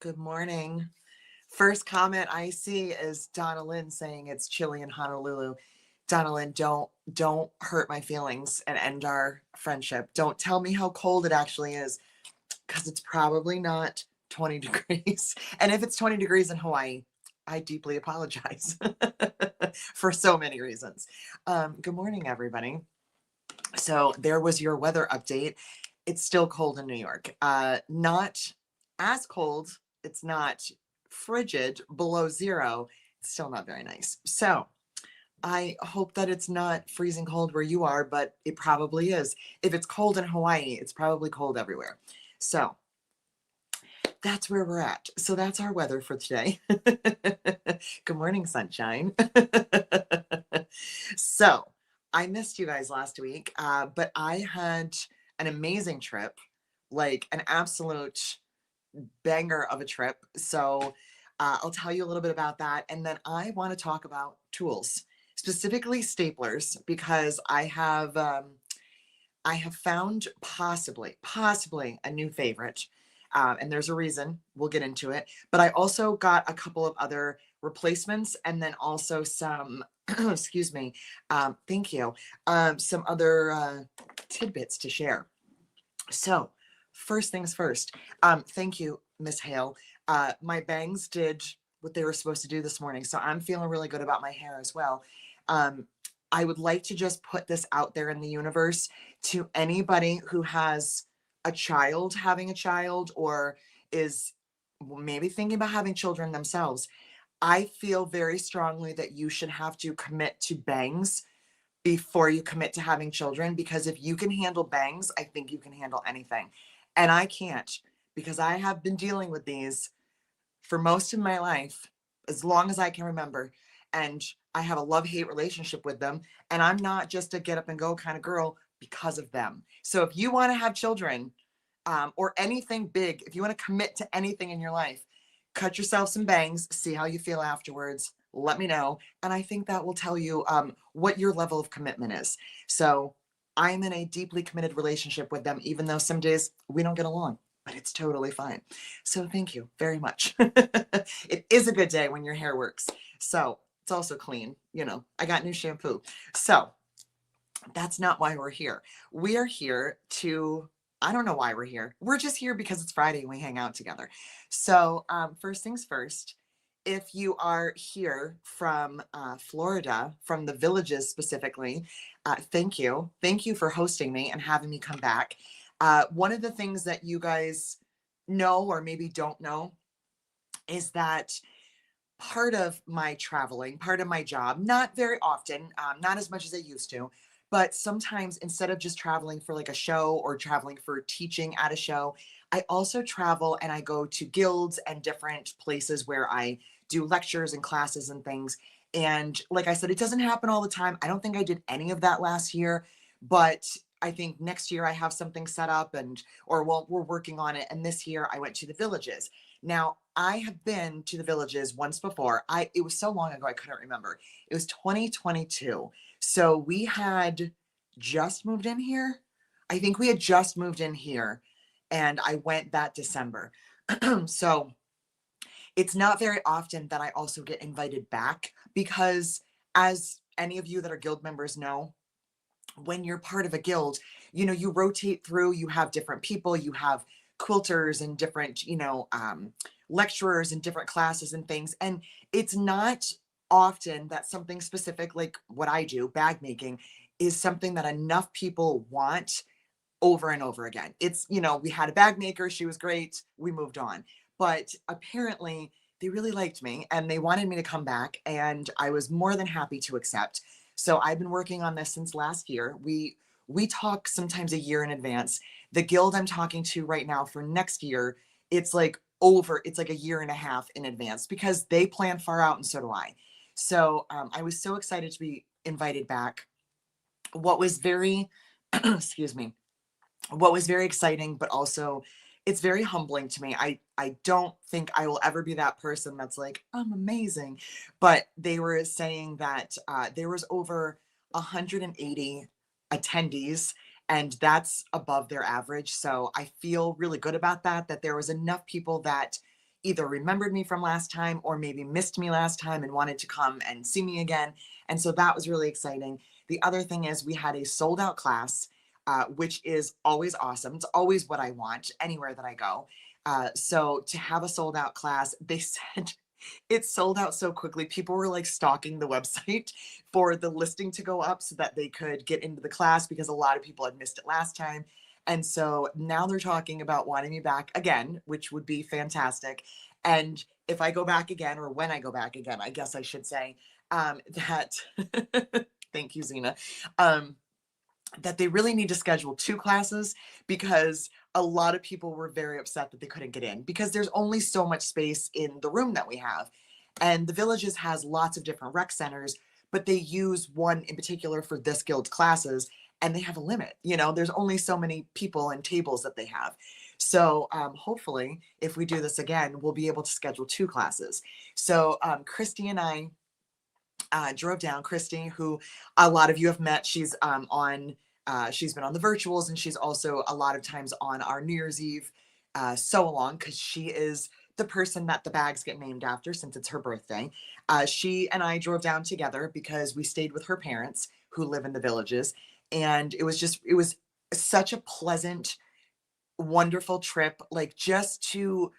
Good morning. First comment I see is Donna Lynn saying it's chilly in Honolulu. Donna Lynn, don't hurt my feelings and end our friendship. Don't tell me how cold it actually is, because it's probably not 20 degrees. And if it's 20 degrees in Hawaii, I deeply apologize for so many reasons. Good morning, everybody. So there was your weather update. It's still cold in New York. Not as cold. It's not frigid below zero. It's still not very nice. So I hope that it's not freezing cold where you are, but it probably is. If it's cold in Hawaii, it's probably cold everywhere. So that's where we're at. So that's our weather for today. Good morning, sunshine. So I missed you guys last week, but I had an amazing trip, like an absolute banger of a trip. So I'll tell you a little bit about that. And then I want to talk about tools, specifically staplers, because I have found possibly a new favorite. And there's a reason. We'll get into it. But I also got a couple of other replacements and then also some, excuse me, thank you, some other tidbits to share. So, first things first, thank you, Miss Hale. My bangs did what they were supposed to do this morning. So, I'm feeling really good about my hair as well. Um, I would like to just put this out there in the universe to anybody who has a child having a child or is maybe thinking about having children themselves. I feel very strongly that you should have to commit to bangs before you commit to having children, because if you can handle bangs, I think you can handle anything. And I can't, because I have been dealing with these for most of my life, as long as I can remember. And I have a love hate relationship with them. And I'm not just a get up and go kind of girl because of them. So if you want to have children, or anything big, if you want to commit to anything in your life, cut yourself some bangs, see how you feel afterwards. Let me know. And I think that will tell you what your level of commitment is. So I'm in a deeply committed relationship with them, even though some days we don't get along, but it's totally fine. So thank you very much. It is a good day when your hair works. So it's also clean. I got new shampoo. So that's not why we're here. We are here to, I don't know why we're here. We're just here because it's Friday and we hang out together. So, first things first, if you are here from Florida, from the villages specifically, thank you. Thank you for hosting me and having me come back. One of the things that you guys know or maybe don't know is that part of my traveling, part of my job, not very often, not as much as I used to, but sometimes instead of just traveling for like a show or traveling for teaching at a show, I also travel and I go to guilds and different places where I do lectures and classes and things. And like I said, it doesn't happen all the time. I don't think I did any of that last year, but I think next year I have something set up or well, we're working on it. And this year I went to the villages. Now, I have been to the villages once before. It was so long ago I couldn't remember. It was 2022. So we had just moved in here. I think we had just moved in here and I went that December. So it's not very often that I also get invited back because, as any of you that are guild members know, when you're part of a guild, you rotate through, you have different people, you have quilters and different, lecturers and different classes and things. And it's not often that something specific like what I do, bag making, is something that enough people want over and over again. We had a bag maker, she was great, we moved on. But apparently, they really liked me and they wanted me to come back, and I was more than happy to accept. So I've been working on this since last year. We talk sometimes a year in advance. The guild I'm talking to right now for next year, it's like a year and a half in advance because they plan far out and so do I. So I was so excited to be invited back. What was very, excuse me, what was very exciting, but also it's very humbling to me. I don't think I will ever be that person that's like, I'm amazing. But they were saying that there was over 180 attendees, and that's above their average. So I feel really good about that there was enough people that either remembered me from last time or maybe missed me last time and wanted to come and see me again. And so that was really exciting. The other thing is we had a sold out class, which is always awesome. It's always what I want anywhere that I go. So to have a sold out class, they said it sold out so quickly. People were like stalking the website for the listing to go up so that they could get into the class because a lot of people had missed it last time. And so now they're talking about wanting me back again, which would be fantastic. And if I go back again, or when I go back again, I guess I should say, that, thank you, Zena, that they really need to schedule 2 classes because a lot of people were very upset that they couldn't get in because there's only so much space in the room that we have. And the Villages has lots of different rec centers, but they use one in particular for this guild's classes, and they have a limit. You know, there's only so many people and tables that they have. So hopefully, if we do this again, we'll be able to schedule 2 classes. So Christy and I drove down. Christy, who a lot of you have met, she's she's been on the virtuals, and she's also a lot of times on our New Year's Eve sew along because she is the person that the bags get named after since it's her birthday. She and I drove down together because we stayed with her parents who live in the Villages, and it was such a pleasant, wonderful trip. Like just to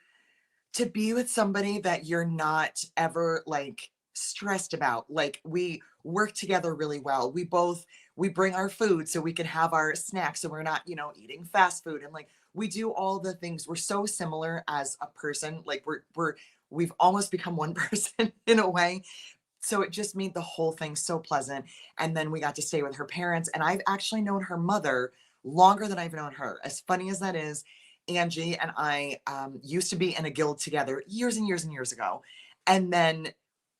be with somebody that you're not ever like stressed about. Like we work together really well. We bring our food so we can have our snacks so we're not, you know, eating fast food, and like we do all the things. We're so similar as a person. Like we've almost become one person in a way. So it just made the whole thing so pleasant. And then we got to stay with her parents, and I've actually known her mother longer than I've known her. As funny as that is, Angie and I used to be in a guild together years and years and years ago. And then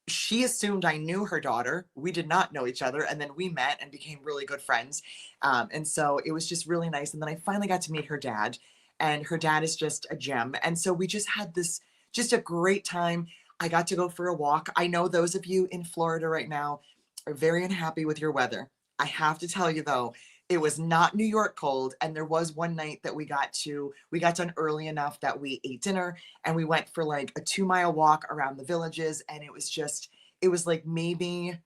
she assumed I knew her daughter. We did not know each other. And then we met and became really good friends. And so it was just really nice. And then I finally got to meet her dad, and her dad is just a gem. And so we just had just a great time. I got to go for a walk. I know those of you in Florida right now are very unhappy with your weather. I have to tell you though, it was not New York cold. And there was one night that we got done early enough that we ate dinner and we went for like a 2-mile walk around the Villages. And it was like maybe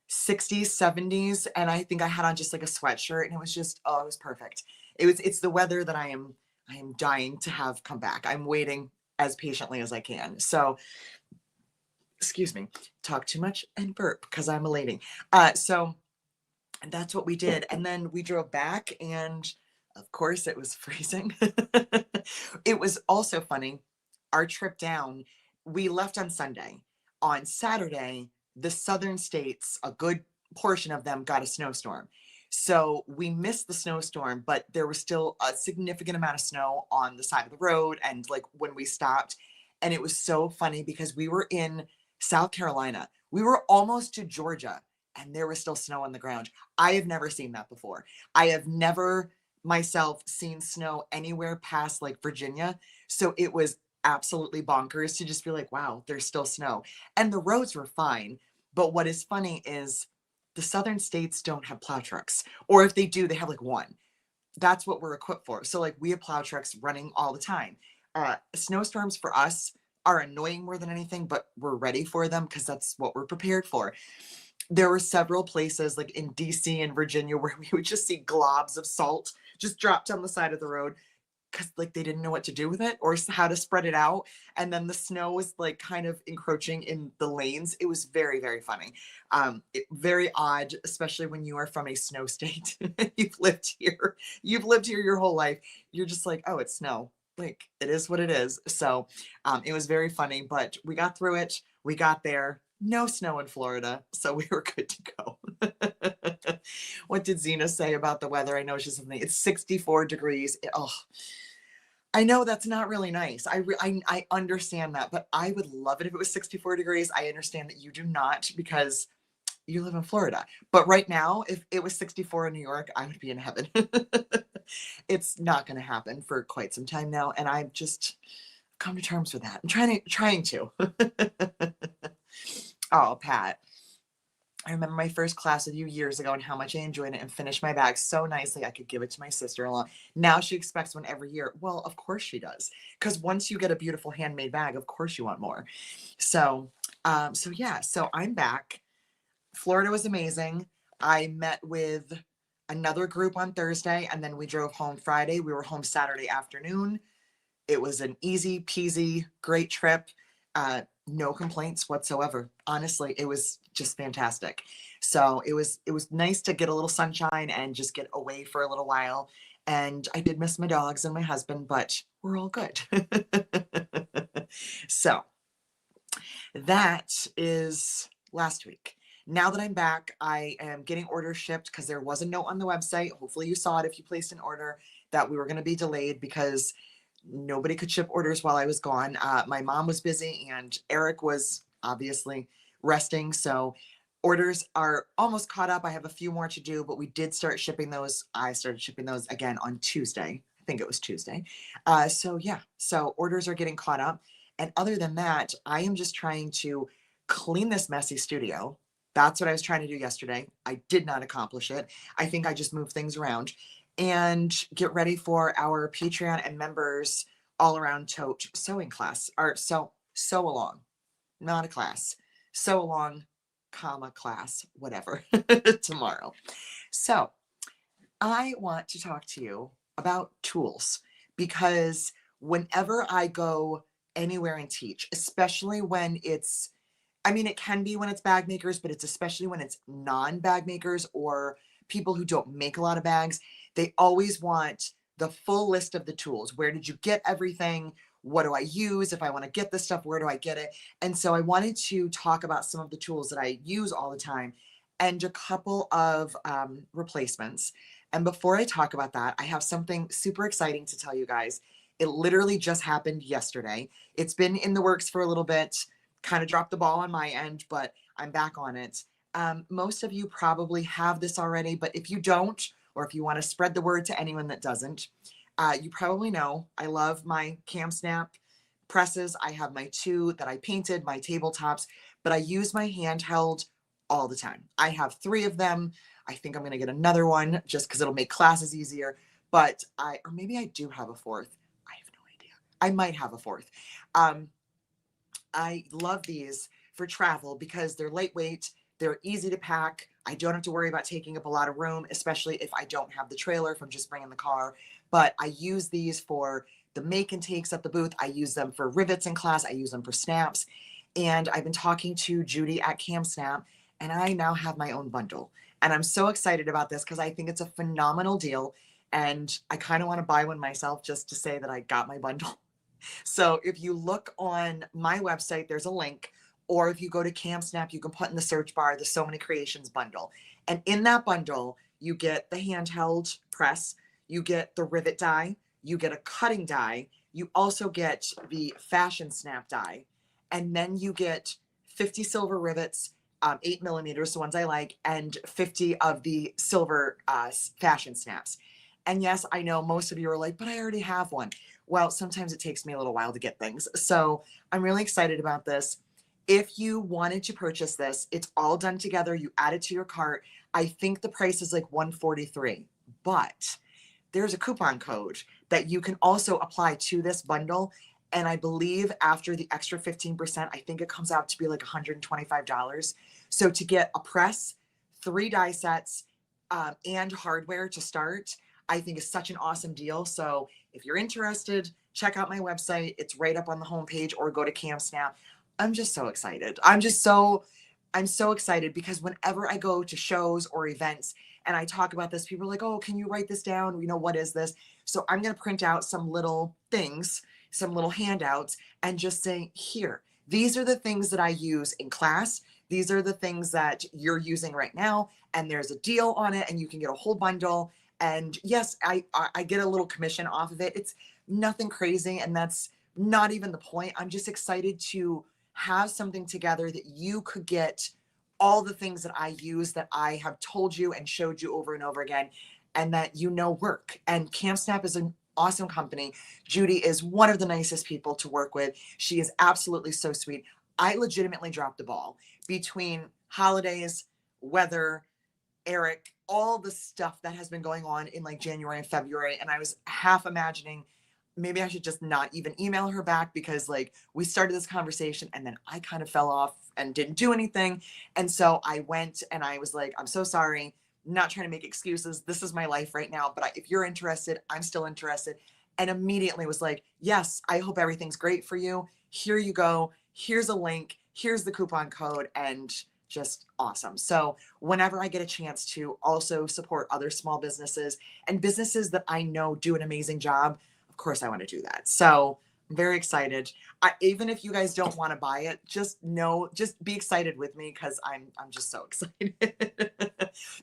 60s, 70s. And I think I had on just like a sweatshirt, and it was just, oh, it was perfect. It's the weather that I am dying to have come back. I'm waiting as patiently as I can. So, excuse me, talk too much and burp because I'm a lady. So that's what we did. And then we drove back, and of course it was freezing. It was also funny. Our trip down, we left on Sunday. On Saturday, the southern states, a good portion of them got a snowstorm. So we missed the snowstorm, but there was still a significant amount of snow on the side of the road and like when we stopped. And it was so funny because we were in South Carolina. We were almost to Georgia, and there was still snow on the ground. I have never seen that before. I have never myself seen snow anywhere past like Virginia. So it was absolutely bonkers to just be like, wow, there's still snow. And the roads were fine. But what is funny is the southern states don't have plow trucks. Or if they do, they have like one. That's what we're equipped for. So like we have plow trucks running all the time. Snowstorms for us are annoying more than anything, but we're ready for them because that's what we're prepared for. There were several places like in DC and Virginia where we would just see globs of salt just dropped on the side of the road because like they didn't know what to do with it or how to spread it out. And then the snow was like kind of encroaching in the lanes. It was very, very funny. Very odd, especially when you are from a snow state. You've lived here your whole life. You're just like, oh, it's snow. Like it is what it is. So it was very funny, but we got through it. We got there. No snow in Florida, so we were good to go. What did Zena say about the weather? I know she's something. It's 64 degrees. Oh, I know that's not really nice. I understand that, but I would love it if it was 64 degrees. I understand that you do not because you live in Florida. But right now, if it was 64 in New York, I would be in heaven. It's not going to happen for quite some time now, and I've just come to terms with that. I'm trying to. Oh, Pat. I remember my first class with you years ago and how much I enjoyed it and finished my bag so nicely I could give it to my sister-in-law. Now she expects one every year. Well, of course she does. Because once you get a beautiful handmade bag, of course you want more. So, so yeah, so I'm back. Florida was amazing. I met with another group on Thursday and then we drove home Friday. We were home Saturday afternoon. It was an easy peasy, great trip. No complaints whatsoever. Honestly, it was just fantastic. So it was nice to get a little sunshine and just get away for a little while. And I did miss my dogs and my husband, but we're all good. So that is last week. Now that I'm back, I am getting orders shipped because there was a note on the website. Hopefully you saw it if you placed an order that we were going to be delayed because nobody could ship orders while I was gone. My mom was busy and Eric was obviously resting. So orders are almost caught up. I have a few more to do, but we did start shipping those. I started shipping those again on Tuesday. I think it was Tuesday. So yeah, so orders are getting caught up. And other than that, I am just trying to clean this messy studio. That's what I was trying to do yesterday. I did not accomplish it. I think I just moved things around and get ready for our Patreon and members all around tote sewing class or sew along, not a class, sew along, comma class, whatever, tomorrow. So I want to talk to you about tools because whenever I go anywhere and teach, especially when it's, I mean, it can be when it's bag makers, but it's especially when it's non-bag makers or people who don't make a lot of bags. They always want the full list of the tools. Where did you get everything? What do I use? If I want to get this stuff, where do I get it? And so I wanted to talk about some of the tools that I use all the time and a couple of replacements. And before I talk about that, I have something super exciting to tell you guys. It literally just happened yesterday. It's been in the works for a little bit, kind of dropped the ball on my end, but I'm back on it. Most of you probably have this already, but if you don't, or if you want to spread the word to anyone that doesn't, you probably know I love my KamSnap presses. I have my two that I painted, my tabletops, but I use my handheld all the time. I have three of them. I think I'm going to get another one just because it'll make classes easier. But or maybe I do have a fourth. I have no idea. I might have a fourth. I love these for travel because they're lightweight, they're easy to pack. I don't have to worry about taking up a lot of room, especially if I don't have the trailer, if I'm just bringing the car. But I use these for the make and takes at the booth. I use them for rivets in class. I use them for snaps. And I've been talking to Judy at KamSnap, and I now have my own bundle. And I'm so excited about this because I think it's a phenomenal deal. And I kind of want to buy one myself just to say that I got my bundle. So if you look on my website, there's a link, or if you go to KamSnap, you can put in the search bar the So Many Creations bundle. And in that bundle, you get the handheld press, you get the rivet die, you get a cutting die, you also get the fashion snap die, and then you get 50 silver rivets, 8 millimeters, the ones I like, and 50 of the silver fashion snaps. And yes, I know most of you are like, but I already have one. Well, sometimes it takes me a little while to get things. So I'm really excited about this. If you wanted to purchase this, it's all done together. You add it to your cart. I think the price is like $143, but there's a coupon code that you can also apply to this bundle. And I believe after the extra 15%, I think it comes out to be like $125. So to get a press, 3 die sets, and hardware to start, I think is such an awesome deal. So if you're interested, check out my website. It's right up on the homepage, or go to KamSnap. I'm just so excited. I'm so excited because whenever I go to shows or events and I talk about this, people are like, oh, can you write this down? You know, what is this? So I'm going to print out some little things, some little handouts, and just say, here, these are the things that I use in class. These are the things that you're using right now. And there's a deal on it, and you can get a whole bundle. And yes, I get a little commission off of it. It's nothing crazy, and that's not even the point. I'm just excited to have something together that you could get all the things that I use, that I have told you and showed you over and over again, and that you know work. And KamSnap is an awesome company. Judy is one of the nicest people to work with. She is absolutely so sweet. I legitimately dropped the ball between holidays, weather, Eric, all the stuff that has been going on in like January and February. And I was half imagining maybe I should just not even email her back because like we started this conversation and then I kind of fell off and didn't do anything. And so I went and I was like, I'm so sorry, not trying to make excuses. This is my life right now. But if you're interested, I'm still interested. And immediately was like, yes, I hope everything's great for you. Here you go. Here's a link. Here's the coupon code. And just awesome. So whenever I get a chance to also support other small businesses and businesses that I know do an amazing job, of course I want to do that. So I'm very excited. Even if you guys don't want to buy it, just be excited with me because I'm just so excited.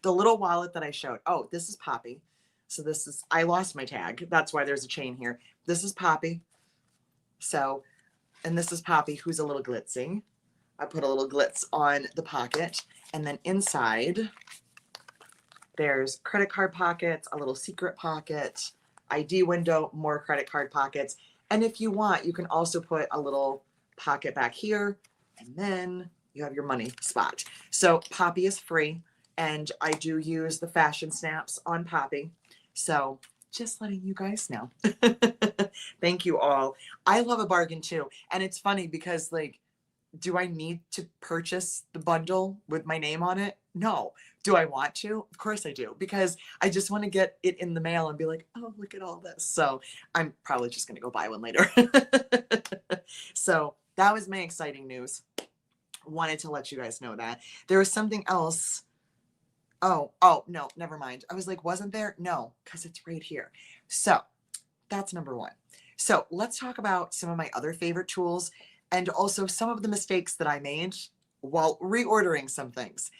The little wallet that I showed. Oh, this is Poppy. So this is, I lost my tag. That's why there's a chain here. This is Poppy. So, and this is Poppy, who's a little glitzy. I put a little glitz on the pocket, and then inside there's credit card pockets, a little secret pocket, ID window, more credit card pockets. And if you want, you can also put a little pocket back here, and then you have your money spot. So Poppy is free, and I do use the fashion snaps on Poppy. So just letting you guys know. Thank you all. I love a bargain too. And it's funny because like, do I need to purchase the bundle with my name on it? No. Do I want to? Of course I do, because I just want to get it in the mail and be like, oh, look at all this. So I'm probably just going to go buy one later. So that was my exciting news. Wanted to let you guys know that. There was something else. Oh, no, never mind. I was like, wasn't there? No, because it's right here. So that's number one. So let's talk about some of my other favorite tools and also some of the mistakes that I made while reordering some things.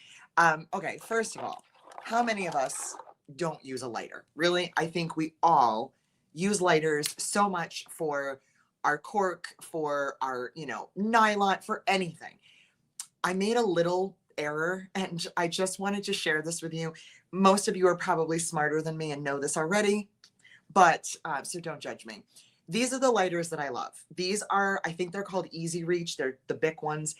Okay, first of all, how many of us don't use a lighter? Really? I think we all use lighters so much for our cork, for our, nylon, for anything. I made a little error and I just wanted to share this with you. Most of you are probably smarter than me and know this already, but so don't judge me. These are the lighters that I love. These are, I think they're called Easy Reach. They're the Bic ones.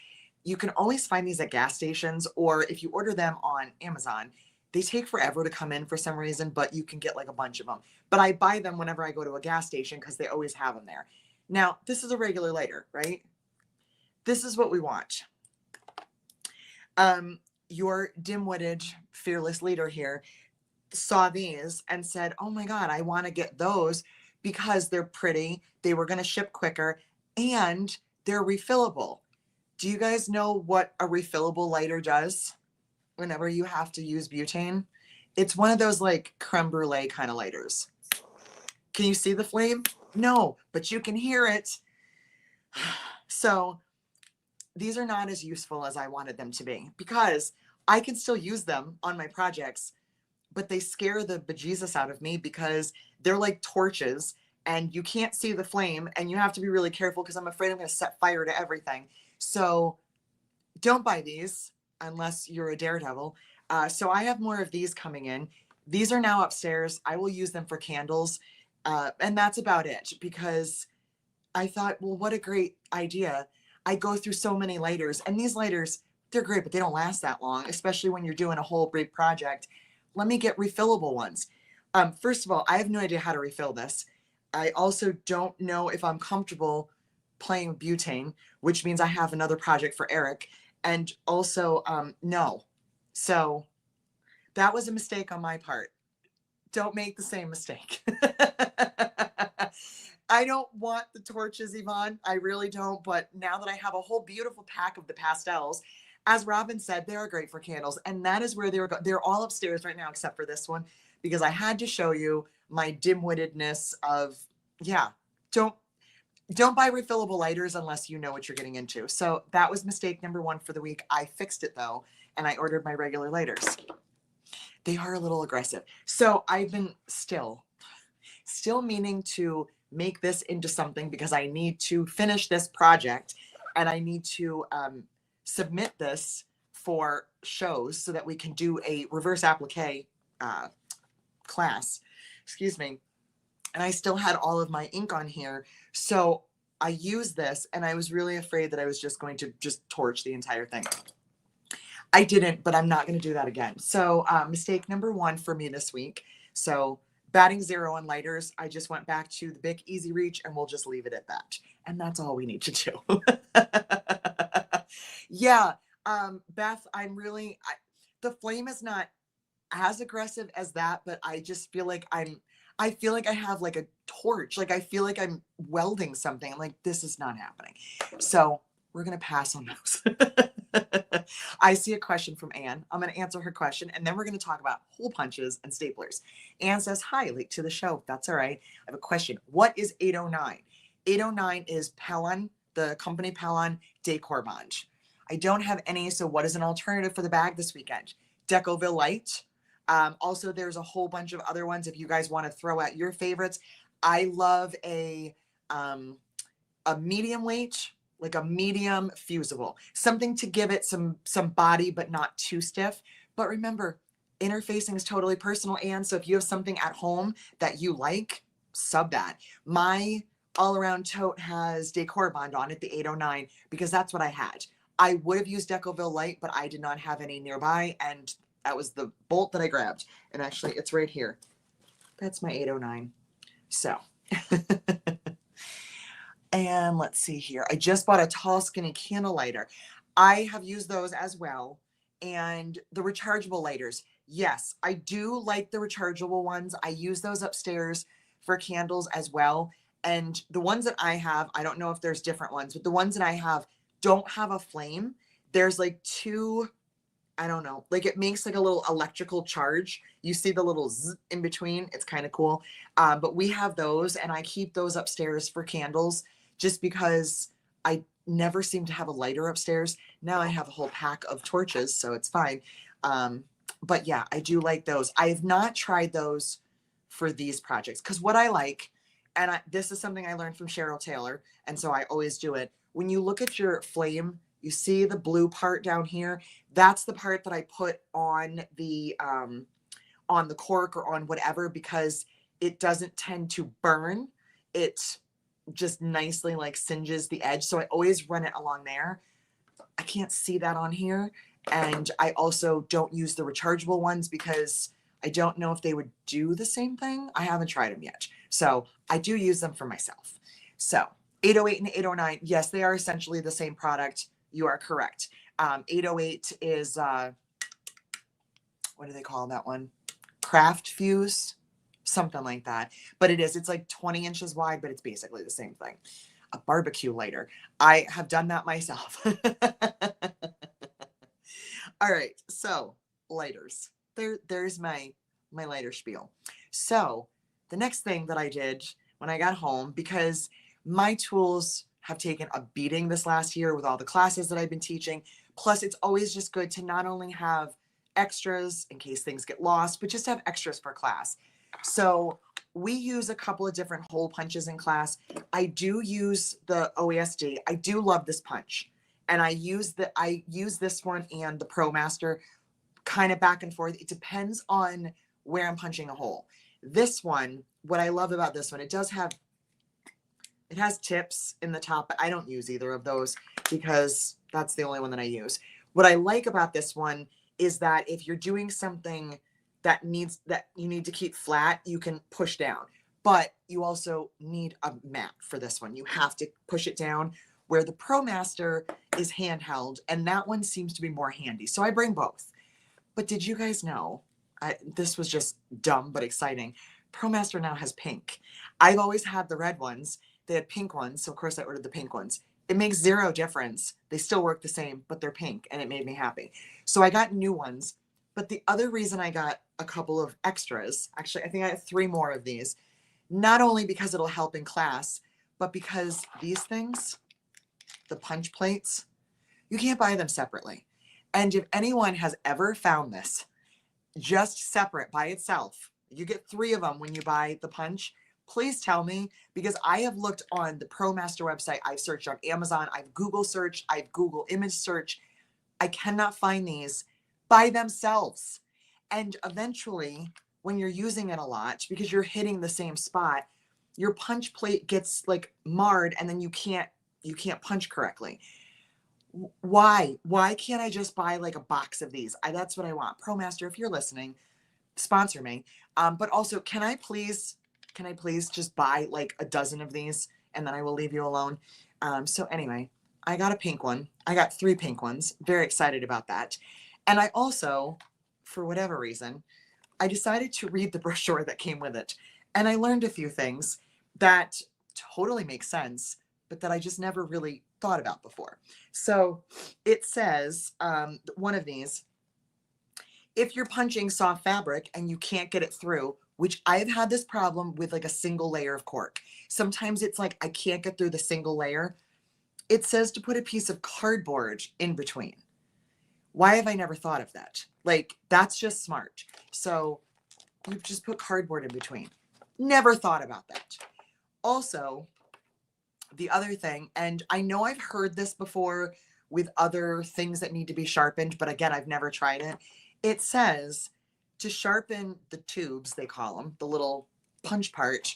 You can always find these at gas stations, or if you order them on Amazon, they take forever to come in for some reason, but you can get like a bunch of them. But I buy them whenever I go to a gas station because they always have them there. Now, this is a regular lighter, right? This is what we want. Your dim-witted fearless leader here saw these and said, oh my God, I want to get those because they're pretty. They were going to ship quicker and they're refillable. Do you guys know what a refillable lighter does whenever you have to use butane? It's one of those like creme brulee kind of lighters. Can you see the flame? No, but you can hear it. So these are not as useful as I wanted them to be because I can still use them on my projects, but they scare the bejesus out of me because they're like torches and you can't see the flame and you have to be really careful because I'm afraid I'm going to set fire to everything. So don't buy these unless you're a daredevil. So I have more of these coming in. These are now upstairs. I will use them for candles. And that's about it because I thought, well, what a great idea. I go through so many lighters and these lighters, they're great, but they don't last that long, especially when you're doing a whole big project. Let me get refillable ones. First of all, I have no idea how to refill this. I also don't know if I'm comfortable playing with butane, which means I have another project for Eric. And also, no. So that was a mistake on my part. Don't make the same mistake. I don't want the torches, Yvonne. I really don't. But now that I have a whole beautiful pack of the pastels, as Robin said, they are great for candles. And that is where they're all upstairs right now, except for this one, because I had to show you my dim-wittedness of, yeah, don't buy refillable lighters unless you know what you're getting into. So that was mistake number one for the week. I fixed it though, and I ordered my regular lighters. They are a little aggressive. So I've been still meaning to make this into something because I need to finish this project and I need to submit this for shows so that we can do a reverse applique class. Excuse me. And I still had all of my ink on here. So I used this and I was really afraid that I was just going to torch the entire thing. I didn't, but I'm not going to do that again. So mistake number 1 for me this week. So batting 0 on lighters. I just went back to the Bic Easy Reach and we'll just leave it at that. And that's all we need to do. Yeah. Beth, the flame is not as aggressive as that, but I just feel like I feel like I have like a torch. Like I feel like I'm welding something. I'm like, this is not happening. So we're going to pass on those. I see a question from Anne. I'm going to answer her question and then we're going to talk about hole punches and staplers. Anne says, hi, late to the show. That's all right. I have a question. What is 809? 809 is Pellon, the company Pellon Decor Bond. I don't have any, so what is an alternative for the bag this weekend? Decoville Light. Also, there's a whole bunch of other ones if you guys want to throw out your favorites. I love a medium weight, like a medium fusible, something to give it some body but not too stiff. But remember, interfacing is totally personal, and so if you have something at home that you like, sub that. My all-around tote has Decor Bond on it, the 809, because that's what I had. I would have used Decoville Light, but I did not have any nearby, and that was the bolt that I grabbed. And actually, it's right here. That's my 809. So, and let's see here. I just bought a tall, skinny candle lighter. I have used those as well. And the rechargeable lighters. Yes, I do like the rechargeable ones. I use those upstairs for candles as well. And the ones that I have, I don't know if there's different ones, but the ones that I have don't have a flame. There's like 2, I don't know, like it makes like a little electrical charge. You see the little zzz in between. It's kind of cool. But we have those and I keep those upstairs for candles just because I never seem to have a lighter upstairs. Now I have a whole pack of torches, so it's fine. But yeah, I do like those. I have not tried those for these projects because what I like, and this is something I learned from Cheryl Taylor, and so I always do it. When you look at your flame, you see the blue part down here. That's the part that I put on the cork or on whatever because it doesn't tend to burn. It just nicely like singes the edge. So I always run it along there. I can't see that on here. And I also don't use the rechargeable ones because I don't know if they would do the same thing. I haven't tried them yet. So I do use them for myself. So 808 and 809, yes, they are essentially the same product. You are correct. 808 is, what do they call that one? Craft fuse, something like that. But it's like 20 inches wide, but it's basically the same thing. A barbecue lighter. I have done that myself. All right, so lighters. There's my lighter spiel. So the next thing that I did when I got home, because my tools have taken a beating this last year with all the classes that I've been teaching. Plus, it's always just good to not only have extras in case things get lost, but just have extras for class. So we use a couple of different hole punches in class. I do use the OASD. I do love this punch. And I use this one and the ProMaster kind of back and forth. It depends on where I'm punching a hole. This one, what I love about this one, it has tips in the top, but I don't use either of those because that's the only one that I use. What I like about this one is that if you're doing something that you need to keep flat, you can push down. But you also need a mat for this one. You have to push it down, where the ProMaster is handheld, and that one seems to be more handy. So I bring both. But did you guys know, this was just dumb but exciting, ProMaster now has pink. I've always had the red ones. They had pink ones, so of course I ordered the pink ones. It makes zero difference. They still work the same, but they're pink, and it made me happy. So I got new ones. But the other reason I got a couple of extras, actually I think I have 3 more of these, not only because it'll help in class, but because these things, the punch plates, you can't buy them separately. And if anyone has ever found this just separate by itself, you get 3 of them when you buy the punch, please tell me, because I have looked on the ProMaster website, I've searched on Amazon, I've Google searched, I've Google image search. I cannot find these by themselves. And eventually, when you're using it a lot, because you're hitting the same spot, your punch plate gets like marred and then you can't punch correctly. Why can't I just buy like a box of these? That's what I want. ProMaster, if you're listening, sponsor me. But also, can I please just buy like a dozen of these and then I will leave you alone. So anyway, I got a pink one. I got 3 pink ones. Very excited about that. And I also, for whatever reason, I decided to read the brochure that came with it. And I learned a few things that totally make sense, but that I just never really thought about before. So it says, one of these, if you're punching soft fabric and you can't get it through, which I've had this problem with like a single layer of cork. Sometimes it's like I can't get through the single layer. It says to put a piece of cardboard in between. Why have I never thought of that? Like, that's just smart. So you just put cardboard in between. Never thought about that. Also, the other thing, and I know I've heard this before with other things that need to be sharpened, but again, I've never tried it. It says to sharpen the tubes, they call them, the little punch part,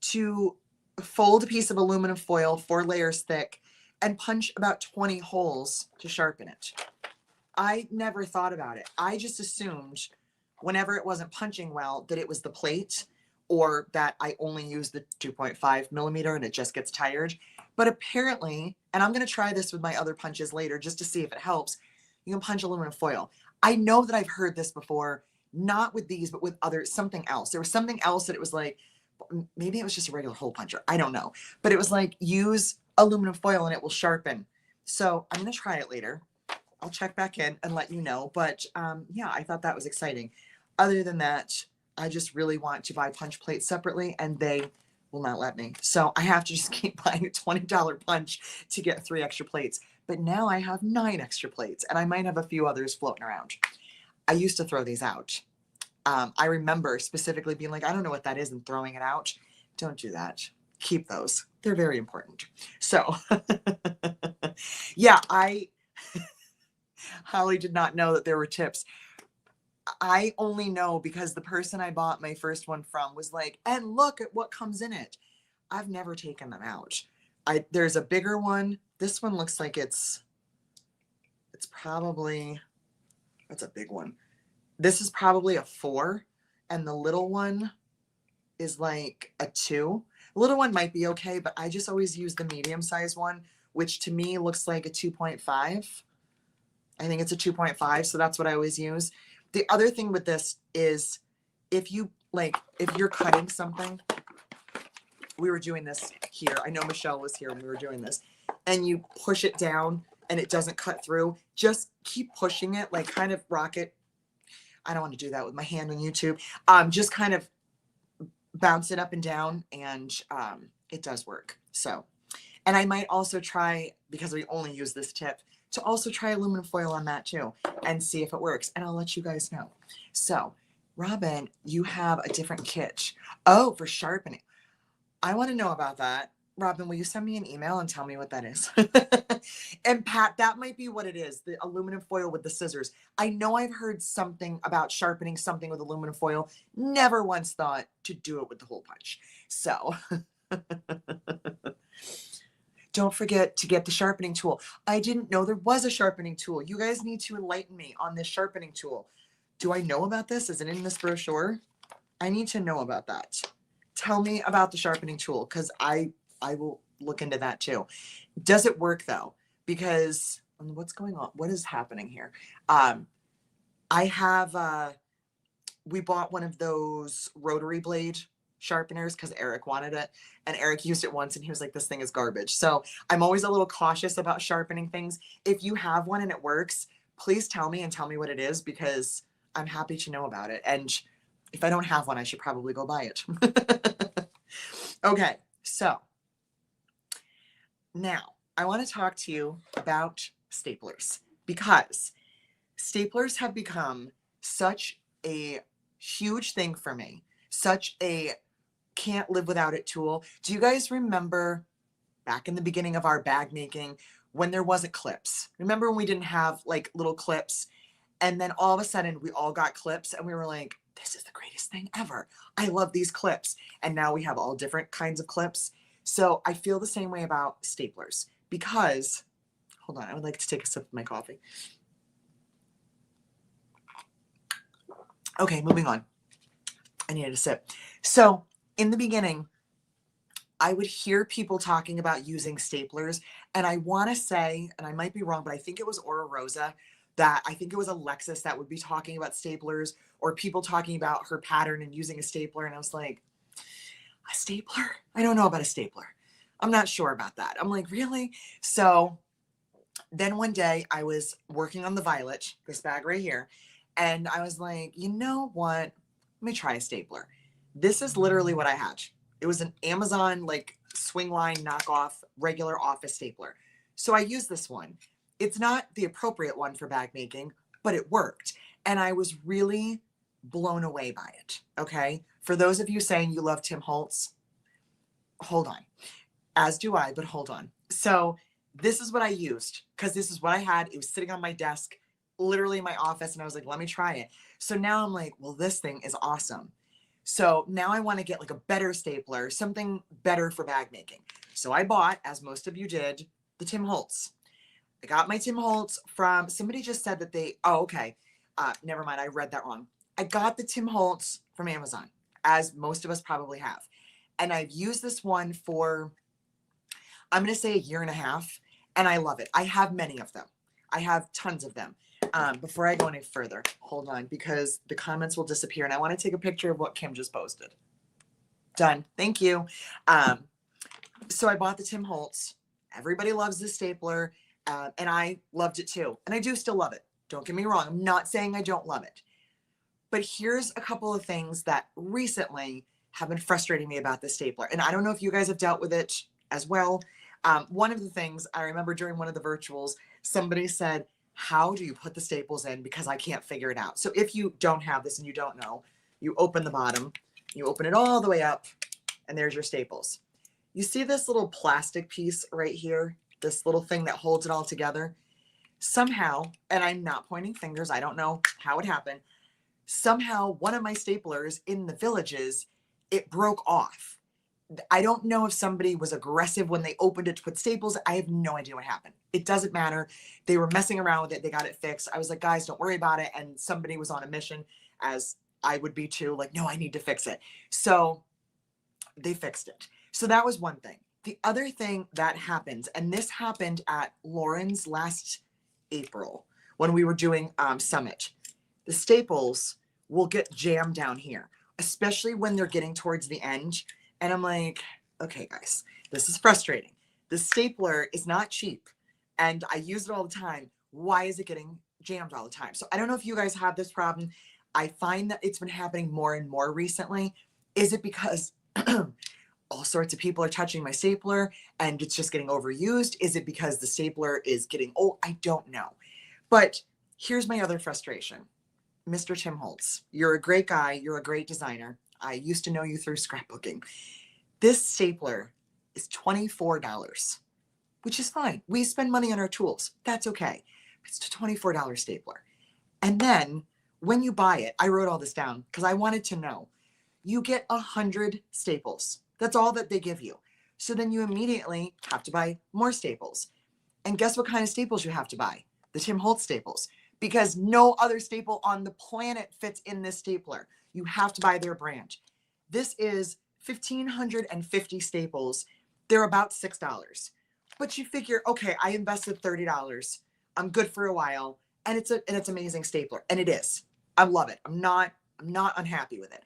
to fold a piece of aluminum foil 4 layers thick and punch about 20 holes to sharpen it. I never thought about it. I just assumed whenever it wasn't punching well that it was the plate or that I only use the 2.5 millimeter and it just gets tired. But apparently, and I'm going to try this with my other punches later just to see if it helps, you can punch aluminum foil. I know that I've heard this before, not with these, but with other, something else. There was something else that it was like, maybe it was just a regular hole puncher. I don't know. But it was like, use aluminum foil and it will sharpen. So I'm going to try it later. I'll check back in and let you know. But yeah, I thought that was exciting. Other than that, I just really want to buy punch plates separately and they will not let me. So I have to just keep buying a $20 punch to get 3 extra plates. But now I have 9 extra plates and I might have a few others floating around. I used to throw these out. I remember specifically being like, I don't know what that is and throwing it out. Don't do that. Keep those. They're very important. So yeah, Holly did not know that there were tips. I only know because the person I bought my first one from was like, and look at what comes in it. I've never taken them out. There's a bigger one. This one looks like it's probably, that's a big one. This is probably a 4 and the little one is like a 2. The little one might be okay, but I just always use the medium size one, which to me looks like a 2.5. I think it's a 2.5, so that's what I always use. The other thing with this is if you're cutting something, we were doing this here. I know Michelle was here when we were doing this, and you push it down and it doesn't cut through, just keep pushing it, like kind of rock it. I don't want to do that with my hand on YouTube. Just kind of bounce it up and down and it does work. So, and I might also try, because we only use this tip, to also try aluminum foil on that too and see if it works. And I'll let you guys know. So, Robin, you have a different kit. Oh, for sharpening. I want to know about that. Robin, will you send me an email and tell me what that is? And Pat, that might be what it is, the aluminum foil with the scissors. I know I've heard something about sharpening something with aluminum foil. Never once thought to do it with the hole punch. So don't forget to get the sharpening tool. I didn't know there was a sharpening tool. You guys need to enlighten me on this sharpening tool. Do I know about this? Is it in this brochure? I need to know about that. Tell me about the sharpening tool because I will look into that too. Does it work though? Because what's going on? What is happening here? I have, we bought one of those rotary blade sharpeners because Eric wanted it and Eric used it once and he was like, this thing is garbage. So I'm always a little cautious about sharpening things. If you have one and it works, please tell me and tell me what it is because I'm happy to know about it. And if I don't have one, I should probably go buy it. Okay, so now I want to talk to you about staplers because staplers have become such a huge thing for me, such a can't live without it tool. Do you guys remember back in the beginning of our bag making when there wasn't clips? Remember when we didn't have like little clips and then all of a sudden we all got clips and we were like, this is the greatest thing ever. I love these clips. And now we have all different kinds of clips. So I feel the same way about staplers because, Hold on, I would like to take a sip of my coffee. Okay, moving on. I needed a sip. So in the beginning, I would hear people talking about using staplers, and I want to say, and I might be wrong, but I think it was Aura Rosa that I think it was Alexis that would be talking about staplers, or people talking about her pattern and using a stapler. And I was like, a stapler? I don't know about a stapler. I'm not sure about that. I'm like, really? So then one day I was working on the Violet, this bag right here, and I was like, you know what? Let me try a stapler. This is literally what I had. It was an Amazon like swing line knockoff regular office stapler. So I used this one. It's not the appropriate one for bag making, but it worked. And I was really blown away by it. Okay. For those of you saying you love Tim Holtz, hold on. As do I, but hold on. So this is what I used because this is what I had. It was sitting on my desk, literally in my office. And I was like, let me try it. So now I'm like, well, this thing is awesome. So now I want to get like a better stapler, something better for bag making. So I bought, as most of you did, the Tim Holtz. I got my Tim Holtz from, somebody just said that they, oh, okay. Never mind. I read that wrong. I got the Tim Holtz from Amazon, as most of us probably have. And I've used this one for, I'm going to say a year and a half, and I love it. I have many of them. I have tons of them. Before I go any further, hold on, because the comments will disappear, and I want to take a picture of what Kim just posted. Done. Thank you. So I bought the Tim Holtz. Everybody loves this stapler, and I loved it too. And I do still love it. Don't get me wrong. I'm not saying I don't love it. But here's a couple of things that recently have been frustrating me about this stapler. And I don't know if you guys have dealt with it as well. One of the things I remember during one of the virtuals, somebody said, how do you put the staples in? Because I can't figure it out. So if you don't have this and you don't know, you open the bottom, you open it all the way up, and there's your staples. You see this little plastic piece right here, this little thing that holds it all together? Somehow, and I'm not pointing fingers, I don't know how it happened, somehow one of my staplers in the Villages, it broke off. I don't know if somebody was aggressive when they opened it to put staples. I have no idea what happened. It doesn't matter. They were messing around with it. They got it fixed. I was like, guys, don't worry about it. And somebody was on a mission, as I would be too, like, no, I need to fix it. So they fixed it. So that was one thing. The other thing that happened, and this happened at Lauren's last April when we were doing Summit, the staples will get jammed down here, especially when they're getting towards the end. And I'm like, okay, guys, this is frustrating. The stapler is not cheap, and I use it all the time. Why is it getting jammed all the time? So I don't know if you guys have this problem. I find that it's been happening more and more recently. Is it because all sorts of people are touching my stapler and it's just getting overused? Is it because the stapler is getting old? I don't know. But here's my other frustration. Mr. Tim Holtz, you're a great guy. You're a great designer. I used to know you through scrapbooking. This stapler is $24, which is fine. We spend money on our tools. That's okay. It's a $24 stapler. And then when you buy it, I wrote all this down because I wanted to know, you get 100 staples. That's all that they give you. So then you immediately have to buy more staples. And guess what kind of staples you have to buy? The Tim Holtz staples, because no other staple on the planet fits in this stapler. You have to buy their brand. This is 1,550 staples. They're about $6. But you figure, okay, I invested $30. I'm good for a while, and it's amazing stapler, and it is. I love it. I'm not unhappy with it.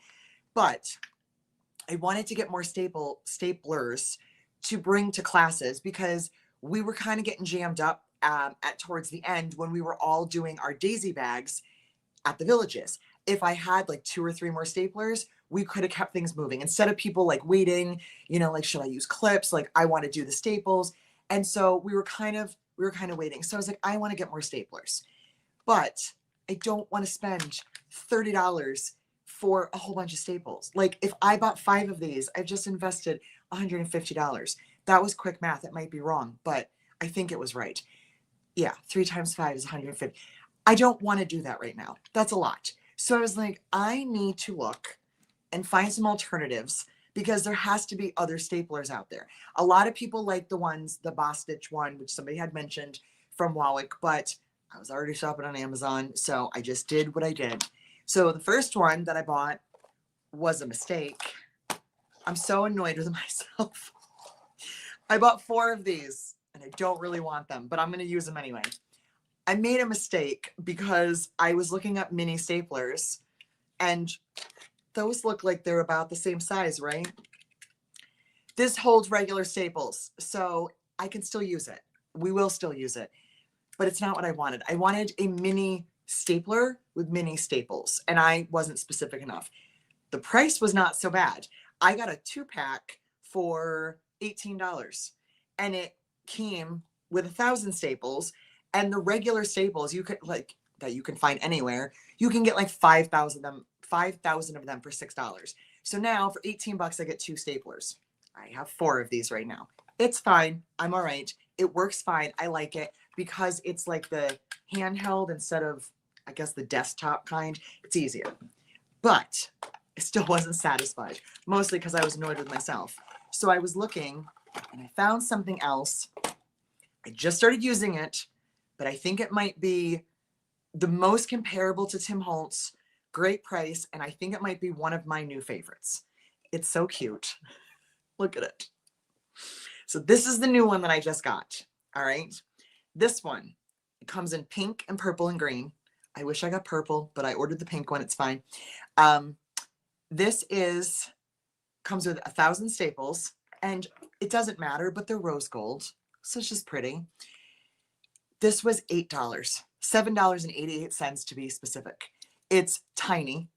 But I wanted to get more staplers to bring to classes because we were kind of getting jammed up at towards the end when we were all doing our daisy bags at the Villages. If I had like 2 or 3 more staplers, we could have kept things moving instead of people like waiting, like, should I use clips? Like, I want to do the staples. And so we were kind of waiting. So I was like, I want to get more staplers, but I don't want to spend $30 for a whole bunch of staples. Like, if I bought 5 of these, I've just invested $150. That was quick math. It might be wrong, but I think it was right. Yeah, 3 times 5 is 150. I don't want to do that right now. That's a lot. So I was like, I need to look and find some alternatives because there has to be other staplers out there. A lot of people like the Boss Stitch one, which somebody had mentioned. from Warwick, but I was already shopping on Amazon, so I just did what I did. So the first one that I bought was a mistake. I'm so annoyed with myself. I bought 4 of these and I don't really want them, but I'm going to use them anyway. I made a mistake because I was looking up mini staplers and those look like they're about the same size, right? This holds regular staples, so I can still use it. We will still use it, but it's not what I wanted. I wanted a mini stapler with mini staples, and I wasn't specific enough. The price was not so bad. I got a 2-pack for $18, and it came with 1,000 staples, and the regular staples you could like that you can find anywhere, you can get like 5,000 of them for $6. So now for 18 bucks, I get 2 staplers. I have 4 of these right now. It's fine. I'm all right. It works fine. I like it because it's like the handheld instead of, I guess, the desktop kind. It's easier. But I still wasn't satisfied, mostly because I was annoyed with myself. So I was looking and I found something else. I just started using it, but I think it might be the most comparable to Tim Holtz. Great price, and I think it might be one of my new favorites. It's so cute. Look at it. So this is the new one that I just got. All right. This one, it comes in pink and purple and green. I wish I got purple, but I ordered the pink one. It's fine. This comes with 1,000 staples, and it doesn't matter, but they're rose gold, so it's just pretty. This was $8, $7.88 to be specific. It's tiny.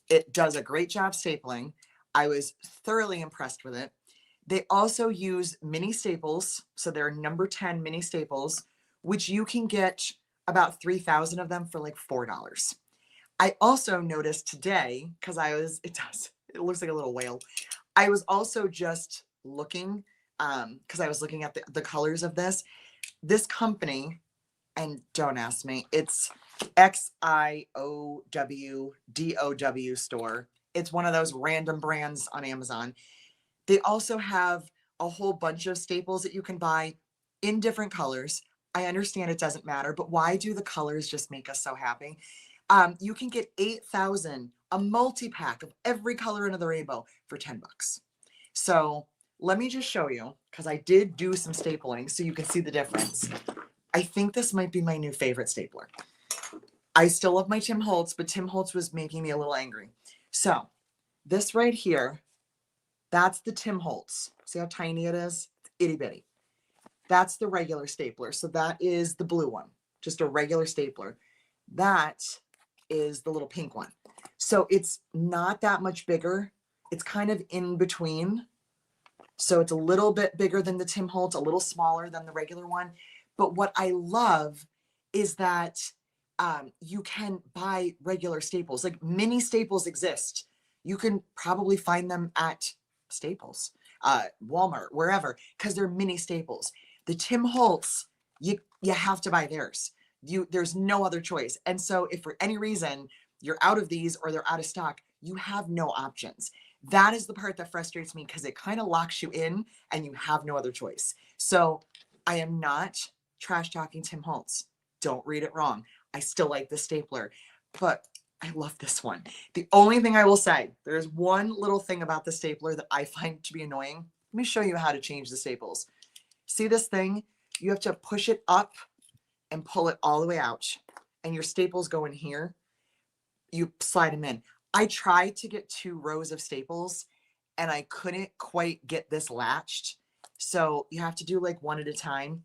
It does a great job stapling. I was thoroughly impressed with it. They also use mini staples, so they're number 10 mini staples, which you can get about 3,000 of them for like $4. I also noticed today, because it looks like a little whale. I was also just looking, because I was looking at the colors of this company, and don't ask me, it's XIOWDOW store. It's one of those random brands on Amazon. They also have a whole bunch of staples that you can buy in different colors. I understand it doesn't matter, but why do the colors just make us so happy? You can get 8,000, a multi-pack of every color under the rainbow for 10 bucks. So let me just show you, because I did do some stapling so you can see the difference. I think this might be my new favorite stapler. I still love my Tim Holtz, but Tim Holtz was making me a little angry. So this right here, that's the Tim Holtz. See how tiny it is? It's itty bitty. That's the regular stapler. So that is the blue one, just a regular stapler. That is the little pink one. So it's not that much bigger. It's kind of in between. So it's a little bit bigger than the Tim Holtz, a little smaller than the regular one. But what I love is that you can buy regular staples. Like mini staples exist. You can probably find them at Staples, Walmart, wherever, because they're mini staples. The Tim Holtz, you have to buy theirs. There's no other choice. And so if for any reason you're out of these or they're out of stock, you have no options. That is the part that frustrates me because it kind of locks you in and you have no other choice. So I am not trash talking Tim Holtz. Don't read it wrong. I still like the stapler, but I love this one. The only thing I will say, there's one little thing about the stapler that I find to be annoying. Let me show you how to change the staples. See this thing? You have to push it up and pull it all the way out. And your staples go in here. You slide them in. I tried to get 2 rows of staples and I couldn't quite get this latched. So you have to do like one at a time.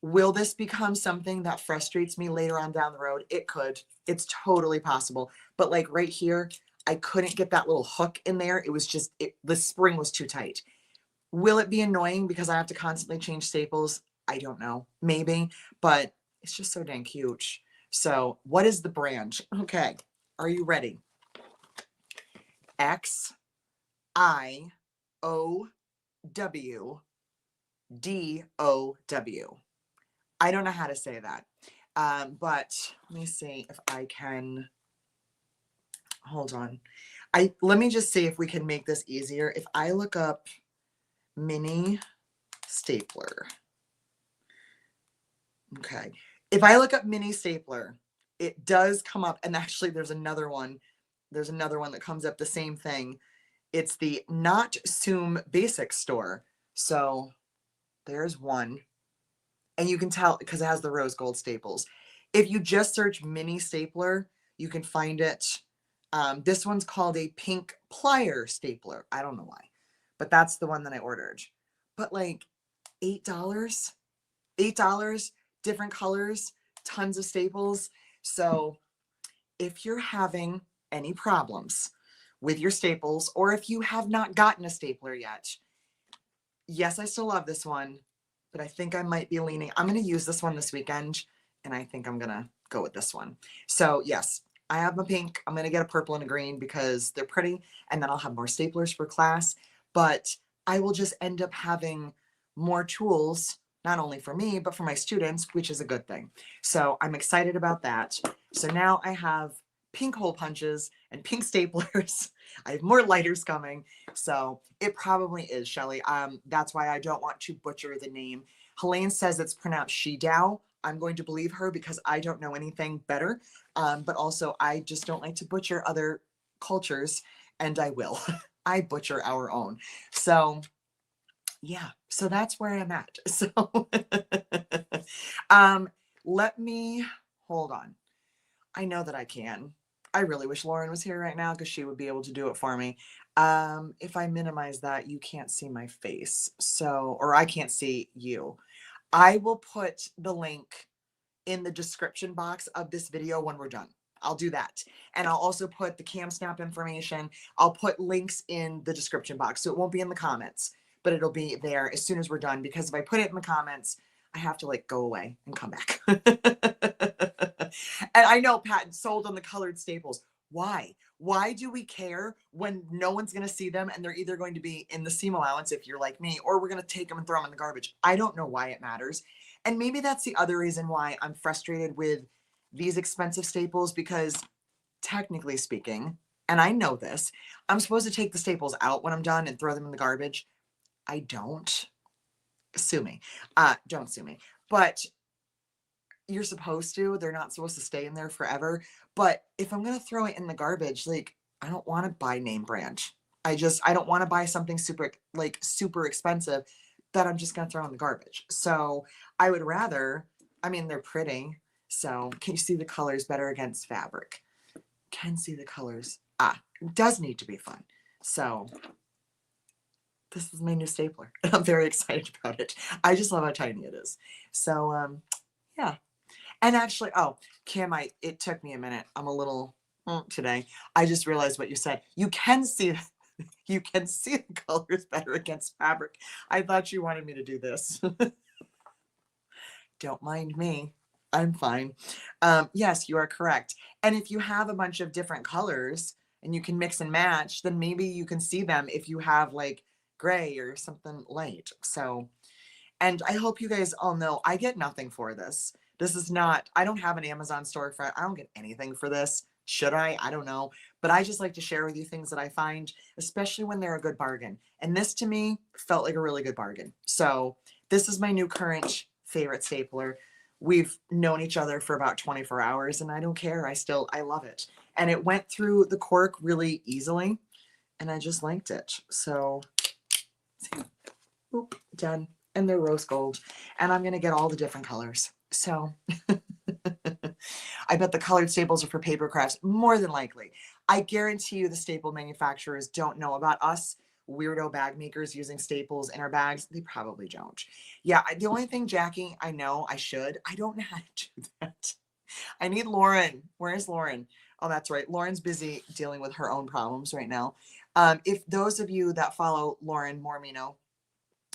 Will this become something that frustrates me later on down the road? It could. It's totally possible. But like right here, I couldn't get that little hook in there. It was just, the spring was too tight. Will it be annoying because I have to constantly change staples? I don't know. Maybe. But it's just so dang huge. So what is the brand? Okay. Are you ready? XIOWDOW. I don't know how to say that. But let me see if I can, hold on. Let me just see if we can make this easier. If I look up mini stapler. Okay. If I look up mini stapler, it does come up. And actually, there's another one. There's another one that comes up the same thing. It's the Not Zoom Basic store. So there's one. And you can tell because it has the rose gold staples. If you just search mini stapler, you can find it. This one's called a pink plier stapler. I don't know why, but that's the one that I ordered. But like $8, $8, different colors, tons of staples. So if you're having any problems with your staples, or if you have not gotten a stapler yet, yes, I still love this one, but I think I might be leaning. I'm going to use this one this weekend, and I think I'm going to go with this one. So yes, I have my pink. I'm going to get a purple and a green because they're pretty, and then I'll have more staplers for class. But I will just end up having more tools, not only for me, but for my students, which is a good thing. So I'm excited about that. So now I have pink hole punches and pink staplers. I have more lighters coming. So it probably is, Shelly. That's why I don't want to butcher the name. Helene says it's pronounced Shidao. I'm going to believe her because I don't know anything better. But also, I just don't like to butcher other cultures, and I will. I butcher our own. So yeah, so that's where I'm at. So let me hold on. I know that I can. I really wish Lauren was here right now because she would be able to do it for me. If I minimize that, you can't see my face. So, or I can't see you. I will put the link in the description box of this video when we're done. I'll do that. And I'll also put the KamSnap information. I'll put links in the description box. So it won't be in the comments, but it'll be there as soon as we're done. Because if I put it in the comments, I have to like go away and come back. And I know Pat sold on the colored staples. Why? Why do we care when no one's going to see them and they're either going to be in the seam allowance if you're like me, or we're going to take them and throw them in the garbage? I don't know why it matters. And maybe that's the other reason why I'm frustrated with these expensive staples, because technically speaking, and I know this, I'm supposed to take the staples out when I'm done and throw them in the garbage. I don't. Sue me. Don't sue me. But you're supposed to. They're not supposed to stay in there forever. But if I'm going to throw it in the garbage, like, I don't want to buy name brand. I don't want to buy something super expensive that I'm just going to throw in the garbage. So I would rather, I mean, they're pretty. So can you see the colors better against fabric? Can see the colors. It does need to be fun. So this is my new stapler. I'm very excited about it. I just love how tiny it is. So, yeah. And actually, oh, Kim, it took me a minute. I'm a little today. I just realized what you said. You can see the colors better against fabric. I thought you wanted me to do this. Don't mind me. I'm fine. Yes, you are correct. And if you have a bunch of different colors and you can mix and match, then maybe you can see them if you have like gray or something light. So, and I hope you guys all know I get nothing for this. This is not, I don't have an Amazon storefront. I don't get anything for this. Should I? I don't know. But I just like to share with you things that I find, especially when they're a good bargain. And this to me felt like a really good bargain. So this is my new current favorite stapler. We've known each other for about 24 hours and I don't care. I love it. And it went through the cork really easily and I just liked it. So, boop, done. And they're rose gold. And I'm going to get all the different colors. So I bet the colored staples are for paper crafts, more than likely. I guarantee you the staple manufacturers don't know about us weirdo bag makers using staples in our bags. They probably don't. Yeah, the only thing, Jackie, I know I don't know how to do that. I need Lauren. Where is Lauren? Oh, that's right. Lauren's busy dealing with her own problems right now. If those of you that follow Lauren Mormino,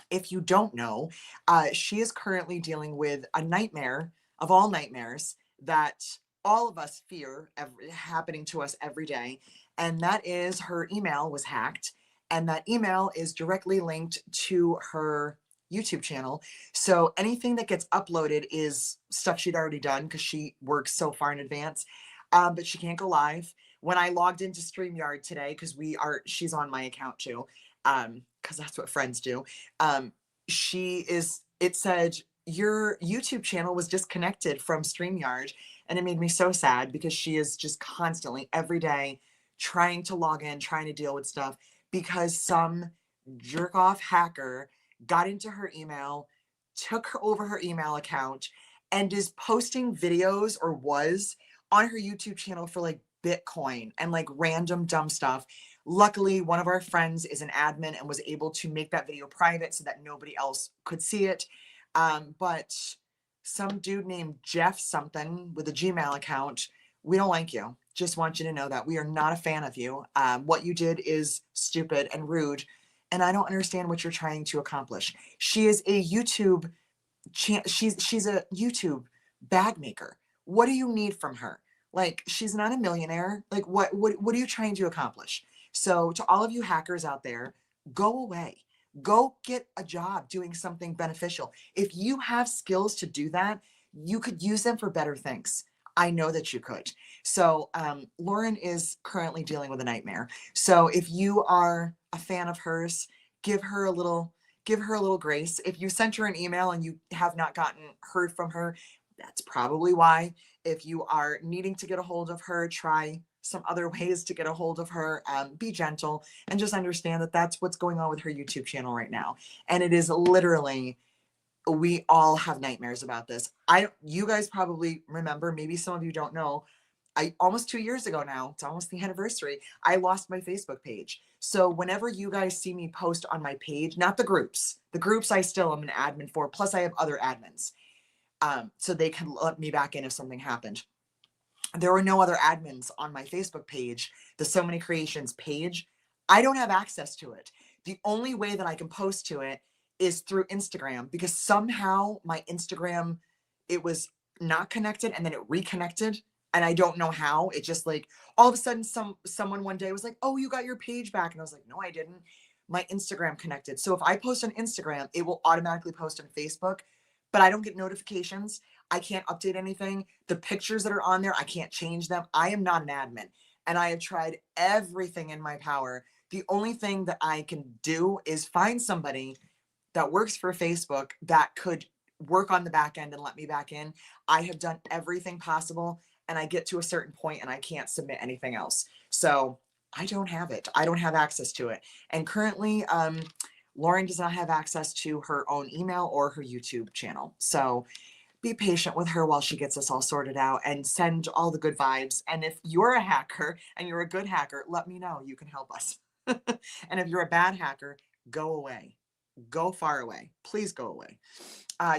if you don't know, she is currently dealing with a nightmare of all nightmares that all of us fear happening to us every day. And that is her email was hacked. And that email is directly linked to her YouTube channel. So anything that gets uploaded is stuff she'd already done because she works so far in advance. But she can't go live. When I logged into StreamYard today, because she's on my account too, because that's what friends do. It said your YouTube channel was disconnected from StreamYard, and it made me so sad because she is just constantly every day trying to log in, trying to deal with stuff because some jerk off hacker got into her email, took her over her email account, and is posting videos or was on her YouTube channel for like Bitcoin and like random dumb stuff. Luckily, one of our friends is an admin and was able to make that video private so that nobody else could see it. But some dude named Jeff something with a Gmail account, we don't like you. Just want you to know that we are not a fan of you. What you did is stupid and rude, and I don't understand what you're trying to accomplish. She is a YouTube she's a YouTube bag maker. What do you need from her? Like, she's not a millionaire. Like, what are you trying to accomplish? So to all of you hackers out there, go away. Go get a job doing something beneficial. If you have skills to do that, you could use them for better things. I know that you could. So Lauren is currently dealing with a nightmare. So if you are a fan of hers, give her a little grace. If you sent her an email and you have not heard from her, that's probably why. If you are needing to get a hold of her, try some other ways to get a hold of her. Be gentle and just understand that that's what's going on with her YouTube channel right now. And it is literally, we all have nightmares about this. You guys probably remember, maybe some of you don't know, almost 2 years ago now, it's almost the anniversary, I lost my Facebook page. So whenever you guys see me post on my page, not the groups I still am an admin for, plus I have other admins, so they can let me back in if something happened. There were no other admins on my Facebook page, the So Many Creations page. I don't have access to it. The only way that I can post to it is through Instagram, because somehow my Instagram, it was not connected and then it reconnected. And I don't know how. It just like all of a sudden someone one day was like, "Oh, you got your page back." And I was like, "No, I didn't." My Instagram connected. So if I post on Instagram, it will automatically post on Facebook, but I don't get notifications. I can't update anything. The pictures that are on there, I can't change them. I am not an admin. And I have tried everything in my power. The only thing that I can do is find somebody that works for Facebook that could work on the back end and let me back in. I have done everything possible, and I get to a certain point and I can't submit anything else. So I don't have it. I don't have access to it. And currently, Lauren does not have access to her own email or her YouTube channel. So be patient with her while she gets us all sorted out, and send all the good vibes. And if you're a hacker and you're a good hacker, let me know. You can help us. And if you're a bad hacker, go away. Go far away. Please go away.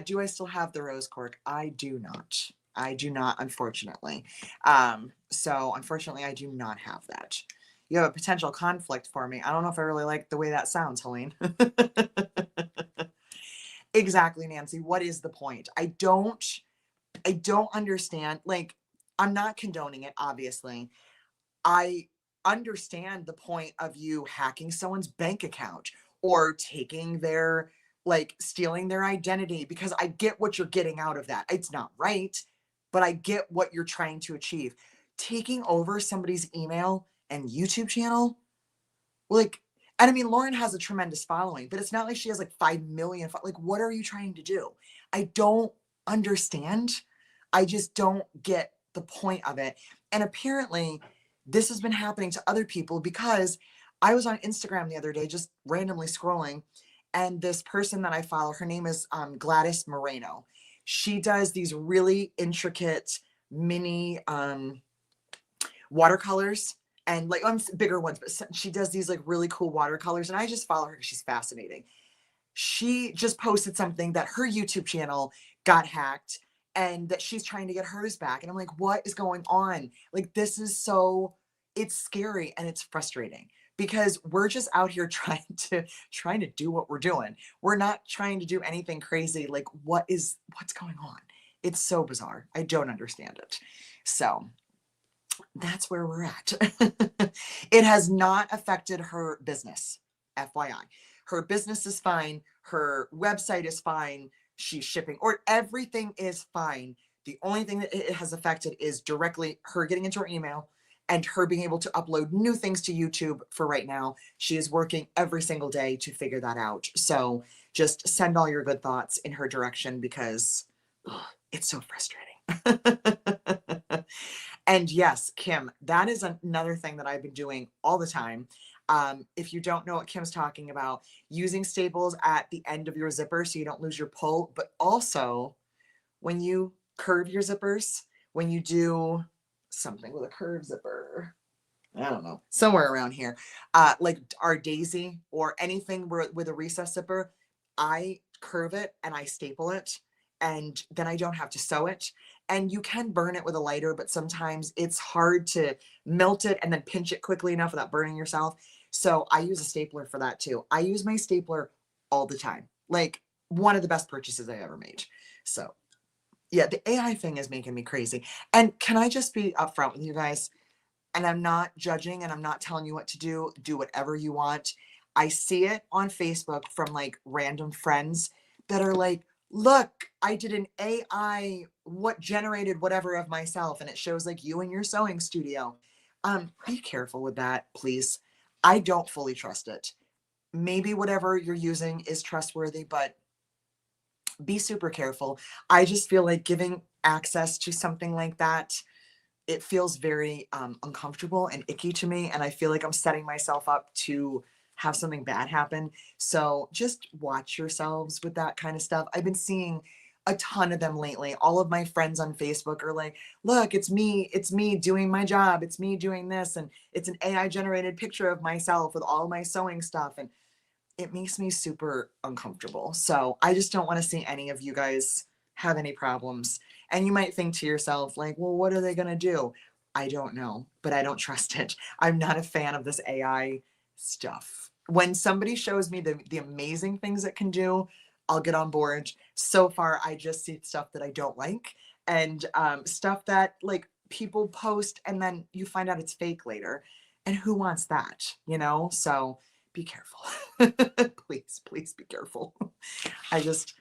Do I still have the rose cork? I do not. I do not, unfortunately. So unfortunately, I do not have that. You have a potential conflict for me. I don't know if I really like the way that sounds, Helene. Exactly, Nancy. What is the point? I don't understand. Like, I'm not condoning it, obviously. I understand the point of you hacking someone's bank account or taking their, like, stealing their identity, because I get what you're getting out of that. It's not right, but I get what you're trying to achieve. Taking over somebody's email and YouTube channel, like, and I mean, Lauren has a tremendous following, but it's not like she has like 5 million. Like, what are you trying to do? I don't understand. I just don't get the point of it. And apparently, this has been happening to other people, because I was on Instagram the other day, just randomly scrolling, and this person that I follow, her name is Gladys Moreno. She does these really intricate mini watercolors, and like bigger ones, but she does these like really cool watercolors, and I just follow her because she's fascinating. She just posted something that her YouTube channel got hacked and that she's trying to get hers back. And I'm like, what is going on? Like, this is so, it's scary and it's frustrating, because we're just out here trying to do what we're doing. We're not trying to do anything crazy. Like, what's going on? It's so bizarre. I don't understand it. So that's where we're at. It has not affected her business, FYI. Her business is fine. Her website is fine. She's shipping, or everything is fine. The only thing that it has affected is directly her getting into her email and her being able to upload new things to YouTube for right now. She is working every single day to figure that out. So just send all your good thoughts in her direction because it's so frustrating. And yes, Kim, that is another thing that I've been doing all the time. If you don't know what Kim's talking about, using staples at the end of your zipper so you don't lose your pull, but also when you curve your zippers, when you do something with a curved zipper, I don't know, somewhere around here, like our daisy or anything with a recess zipper, I curve it and I staple it, and then I don't have to sew it. And you can burn it with a lighter, but sometimes it's hard to melt it and then pinch it quickly enough without burning yourself. So I use a stapler for that too. I use my stapler all the time. Like, one of the best purchases I ever made. So yeah, the AI thing is making me crazy. And can I just be upfront with you guys? And I'm not judging and I'm not telling you what to do. Do whatever you want. I see it on Facebook from like random friends that are like, look, I did an AI what generated whatever of myself, and it shows like you in your sewing studio. Be careful with that, please. I don't fully trust it. Maybe whatever you're using is trustworthy, but be super careful. I just feel like giving access to something like that, it feels very uncomfortable and icky to me. And I feel like I'm setting myself up to have something bad happen. So just watch yourselves with that kind of stuff. I've been seeing a ton of them lately. All of my friends on Facebook are like, look, it's me doing my job. It's me doing this. And it's an AI generated picture of myself with all my sewing stuff. And it makes me super uncomfortable. So I just don't want to see any of you guys have any problems. And you might think to yourself, like, well, what are they going to do? I don't know, but I don't trust it. I'm not a fan of this AI stuff. When somebody shows me the amazing things it can do, I'll get on board. So far, I just see stuff that I don't like, and stuff that like people post and then you find out it's fake later. And who wants that, you know? So be careful. Please be careful. I just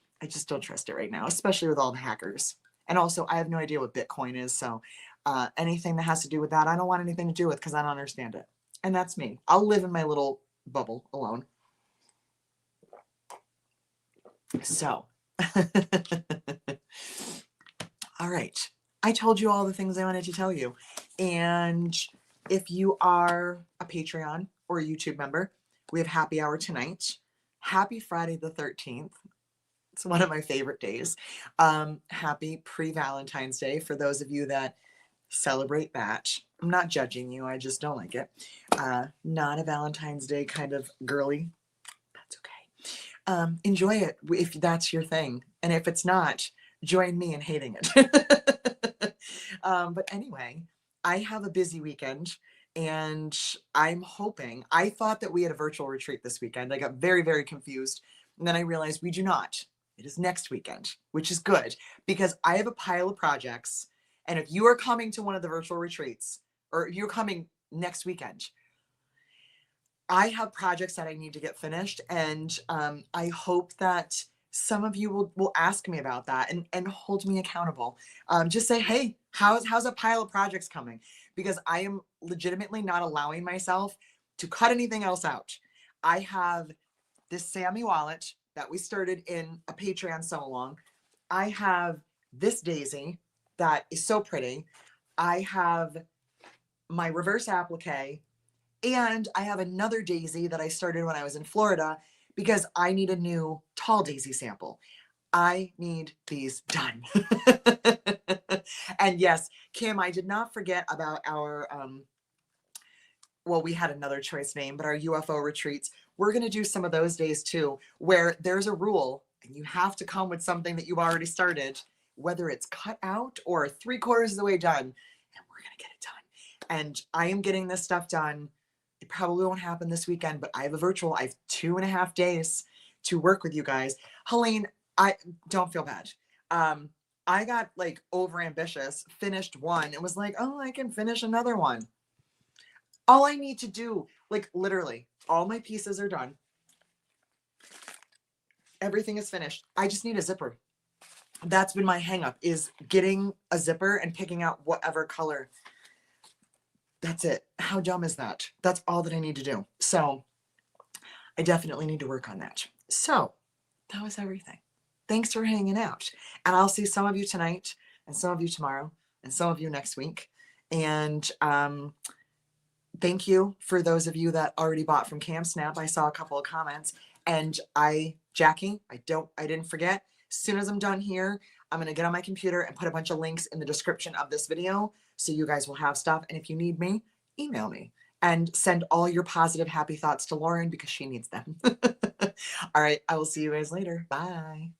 don't trust it right now, especially with all the hackers. And also, I have no idea what Bitcoin is, so anything that has to do with that, I don't want anything to do with because I don't understand it. And that's me. I'll live in my little bubble alone. So, all right. I told you all the things I wanted to tell you. And if you are a Patreon or a YouTube member, we have happy hour tonight. Happy Friday the 13th. It's one of my favorite days. Happy pre-Valentine's Day for those of you that celebrate that. I'm not judging you. I just don't like it. Not a Valentine's Day kind of girly. That's okay. Enjoy it if that's your thing. And if it's not, join me in hating it. But anyway, I have a busy weekend. And I'm hoping, I thought that we had a virtual retreat this weekend. I got very, very confused. And then I realized we do not. It is next weekend, which is good because I have a pile of projects. And if you are coming to one of the virtual retreats or you're coming next weekend, I have projects that I need to get finished. And I hope that some of you will ask me about that and hold me accountable. Just say, hey, how's a pile of projects coming? Because I am legitimately not allowing myself to cut anything else out. I have this Sammy wallet that we started in a Patreon sew along. I have this daisy that is so pretty. I have my reverse applique, and I have another daisy that I started when I was in Florida because I need a new tall daisy sample. I need these done. And yes, Kim, I did not forget about our, well, we had another choice name, but our UFO retreats. We're going to do some of those days too, where there's a rule and you have to come with something that you've already started, whether it's cut out or 3/4 of the way done, and we're going to get it done. And I am getting this stuff done. It probably won't happen this weekend, but I have I have 2.5 days to work with you guys. Helene, I don't feel bad. I got like over ambitious, finished one, and was like, oh, I can finish another one. All I need to do, like literally, all my pieces are done. Everything is finished. I just need a zipper. That's been my hang up, is getting a zipper and picking out whatever color. That's it. How dumb is that? That's all that I need to do. So I definitely need to work on that. So that was everything. Thanks for hanging out. And I'll see some of you tonight, and some of you tomorrow, and some of you next week. And thank you for those of you that already bought from KamSnap. I saw a couple of comments. And Jackie, I didn't forget. As soon as I'm done here, I'm gonna get on my computer and put a bunch of links in the description of this video so you guys will have stuff. And if you need me, email me and send all your positive, happy thoughts to Lauren because she needs them. All right, I will see you guys later. Bye.